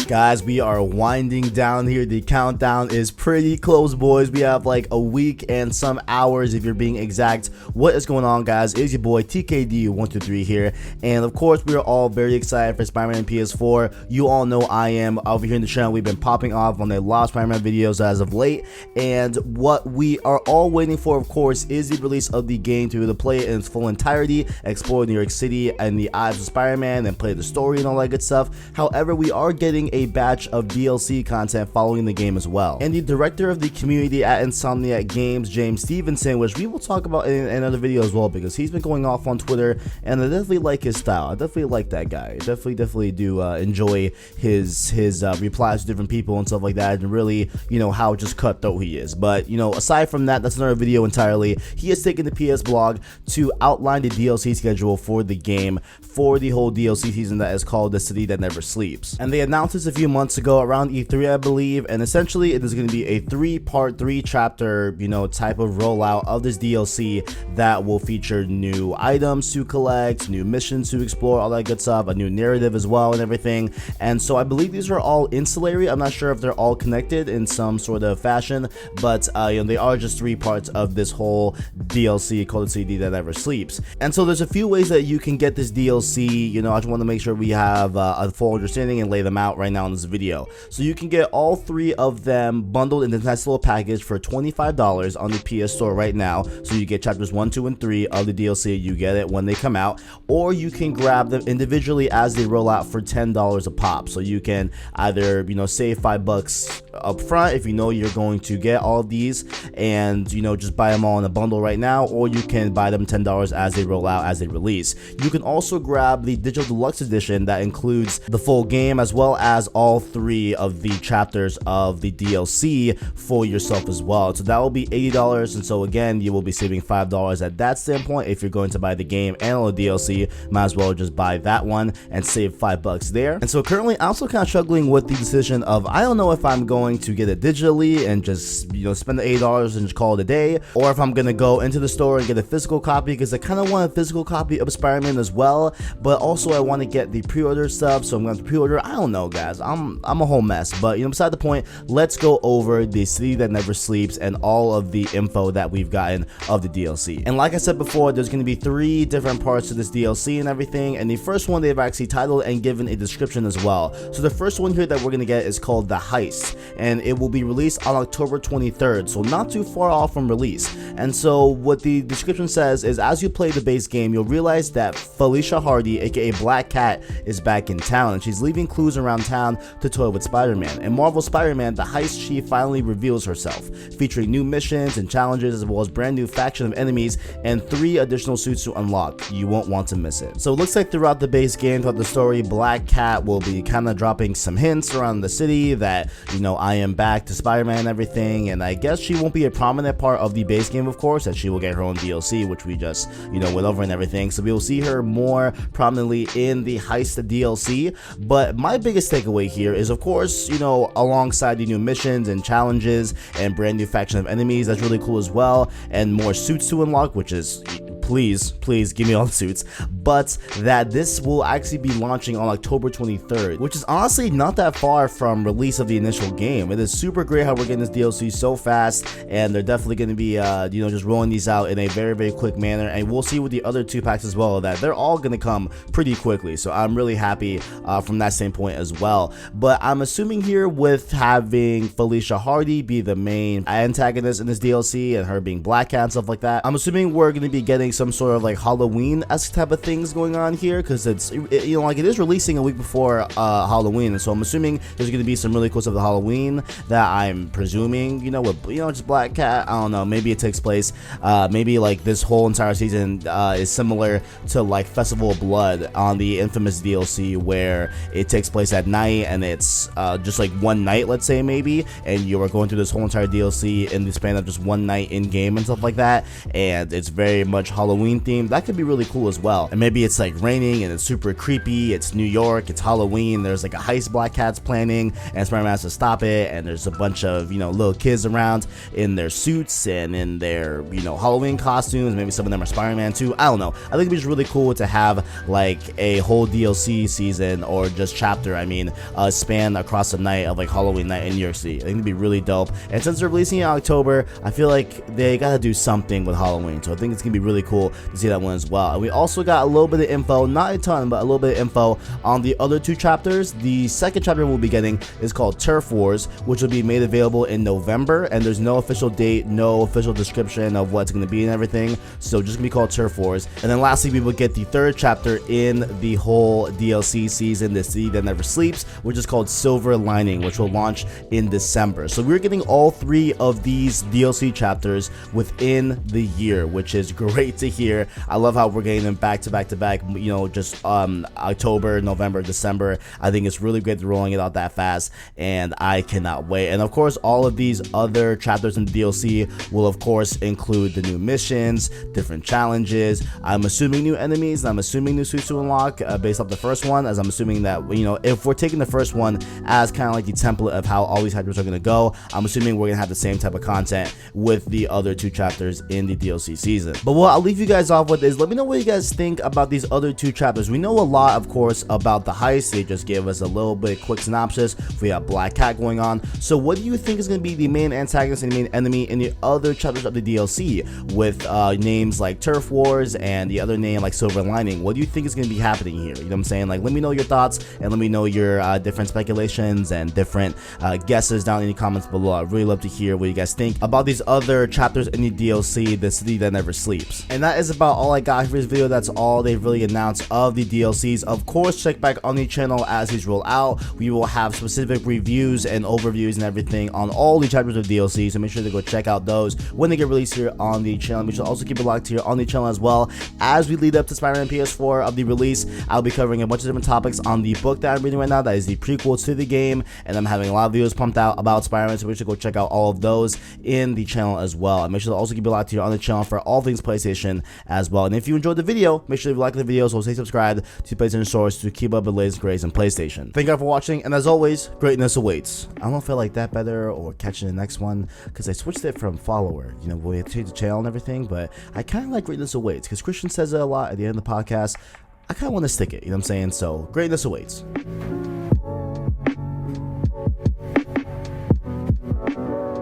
Guys, we are winding down here. The countdown is pretty close, boys. We have like a week and some hours, if you're being exact. What is going on, guys? It's your boy TKD123 here, and of course, we are all very excited for Spiderman PS4. You all know I am. Over here in the channel, we've been popping off on a lot of Spiderman videos as of late, and what we are all waiting for, of course, is the release of the game to be able to play it in its full entirety, explore New York City and the eyes of Spider-Man, and play the story and all that good stuff. However, we are getting a batch of DLC content following the game as well. And the director of the community at Insomniac Games, James Stevenson, which we will talk about in another video as well, because he's been going off on Twitter, and I definitely like his style. I definitely like that guy. I definitely do enjoy his replies to different people and stuff like that, and really, you know, how just cutthroat he is. But, you know, aside from that, that's another video entirely. He has taken the PS blog to outline the DLC schedule for the game for the whole DLC season that is called The City That Never Sleeps. And they announced this a few months ago around E3, I believe, and essentially it is going to be a three chapter, you know, type of rollout of this DLC that will feature new items to collect, new missions to explore, all that good stuff, a new narrative as well and everything. And so I believe these are all ancillary. I'm not sure if they're all connected in some sort of fashion, but you know, they are just 3 parts of this whole DLC called The City That Never Sleeps. And so there's a few ways that you can get this DLC. You know, I just want to make sure we have a full understanding and lay them out right now in this video. So you can get all 3 of them bundled in this nice little package for $25 on the PS Store right now. So you get chapters 1, 2, and 3 of the DLC. You get it when they come out, or you can grab them individually as they roll out for $10 a pop. So you can either, you know, save $5 up front if you know you're going to get all of these, and, you know, just buy them all in a bundle right now, or you can buy them $10 as they roll out, as they release. You can also grab the digital deluxe edition that includes the full game as well as all 3 of the chapters of the DLC for yourself as well. So that will be $80, and so again, you will be saving $5 at that standpoint. If you're going to buy the game and all the DLC, might as well just buy that one and save $5 there. And so currently, I'm still kind of struggling with the decision of, I don't know if I'm going to get it digitally and just, you know, spend the $8 and just call it a day, or if I'm gonna go into the store and get a physical copy, because I kind of want a physical copy of Spider-Man as well, but also I want to get the pre-order stuff, so I'm going to pre-order. I don't know, guys. I'm a whole mess, but, you know, beside the point, let's go over The City That Never Sleeps and all of the info that we've gotten of the DLC. And like I said before, there's going to be 3 different parts to this DLC and everything, and the first one they've actually titled and given a description as well. So the first one here that we're going to get is called The Heist, and it will be released on October 23rd, so not too far off from release. And so what the description says is, as you play the base game, you'll realize that Felicia Hardy, aka Black Cat, is back in town, and she's leaving clues around town to toy with Spider-Man. In Marvel Spider-Man, the Heist Chief finally reveals herself, featuring new missions and challenges, as well as brand new faction of enemies and 3 additional suits to unlock. You won't want to miss it. So it looks like throughout the base game, throughout the story, Black Cat will be kind of dropping some hints around the city that, you know, I am back to Spider-Man and everything, and I guess she won't be a prominent part of the base game, of course, as she will get her own DLC, which we just, you know, went over and everything. So we will see her more prominently in the Heist DLC. But my biggest takeaway here is, of course, you know, alongside the new missions and challenges and brand new faction of enemies, that's really cool as well, and more suits to unlock, which is, please give me all the suits, but that this will actually be launching on October 23rd, which is honestly not that far from release of the initial game. It is super great how we're getting this DLC so fast, and they're definitely going to be you know, just rolling these out in a very quick manner, and we'll see with the other 2 packs as well that they're all going to come pretty quickly. So I'm really happy from that standpoint as well. But I'm assuming here, with having Felicia Hardy be the main antagonist in this DLC and her being Black Cat and stuff like that, I'm assuming we're going to be getting some sort of like Halloween-esque type of things going on here, because it's, you know, like, it is releasing a week before Halloween, and so I'm assuming there's going to be some really cool stuff of Halloween that I'm presuming, you know, with, you know, just Black Cat. I don't know, maybe it takes place, maybe like this whole entire season is similar to like Festival of Blood on the infamous DLC, where it takes place at night and it's just like one night, let's say, maybe, and you are going through this whole entire DLC in the span of just one night in game and stuff like that, and it's very much Halloween theme, that could be really cool as well. And maybe it's like raining and it's super creepy, it's New York, it's Halloween, there's like a heist Black Cat's planning and Spider-Man has to stop it, and there's a bunch of, little kids around in their suits and in their, Halloween costumes. Maybe some of them are Spider-Man too. I don't know. I think it'd be just really cool to have like a whole DLC season, or just chapter, span across the night of like Halloween night in New York City. I think it'd be really dope. And since they're releasing it in October, I feel like they gotta do something with Halloween, so I think it's gonna be really cool to see that one as well. And we also got a little bit of info, not a ton, but a little bit of info on the other two chapters. The second chapter we'll be getting is called Turf Wars, which will be made available in November, and there's no official date, no official description of what's gonna be and everything, so just gonna be called Turf Wars. And then lastly, we will get the third chapter in the whole DLC season, The City That Never Sleeps, which is called Silver Lining, which will launch in December. So we're getting all three of these DLC chapters within the year, which is great to hear. I love how we're getting them back to back to back, just October, November, December. I think it's really great to rolling it out that fast, and I cannot wait. And of course, all of these other chapters in the DLC will of course include the new missions, different challenges, I'm assuming new enemies, and I'm assuming new suits to unlock based off the first one, as I'm assuming that, if we're taking the first one as kind of like the template of how all these chapters are going to go, I'm assuming we're going to have the same type of content with the other two chapters in the DLC season. But what I'll leave you guys off with is, let me know what you guys think about these other two chapters. We know a lot, of course, about the heist. They just gave us a little bit quick synopsis. We have Black Cat going on. So what do you think is going to be the main antagonist and the main enemy in the other chapters of the DLC, with names like Turf Wars and the other name like Silver Lining? What do you think is going to be happening here? You know what I'm saying? Like, let me know your thoughts, and let me know your different speculations and different guesses down in the comments below. I'd really love to hear what you guys think about these other chapters in the DLC, The City That Never Sleeps. And that is about all I got for this video. That's all they've really announced of the DLCs. Of course, check back on the channel as these roll out. We will have specific reviews and overviews and everything on all the chapters of DLC, so make sure to go check out those when they get released here on the channel. Make sure to also keep it locked here on the channel as well. As we lead up to Spider-Man PS4 of the release, I'll be covering a bunch of different topics on the book that I'm reading right now, that is the prequel to the game, and I'm having a lot of videos pumped out about Spider-Man, so make sure to go check out all of those in the channel as well. And make sure to also keep it locked here on the channel for all things PlayStation as well. And if you enjoyed the video, make sure to like the video, so stay subscribed to PlayStation Source to keep up with the latest grades in PlayStation. Thank you all for watching, and as always, greatness awaits. I don't know if I like that better or catching the next one, because I switched it from follower. We have to change the channel and everything, but I kind of like greatness awaits, because Christian says it a lot at the end of the podcast. I kind of want to stick it, you know what I'm saying? So, greatness awaits.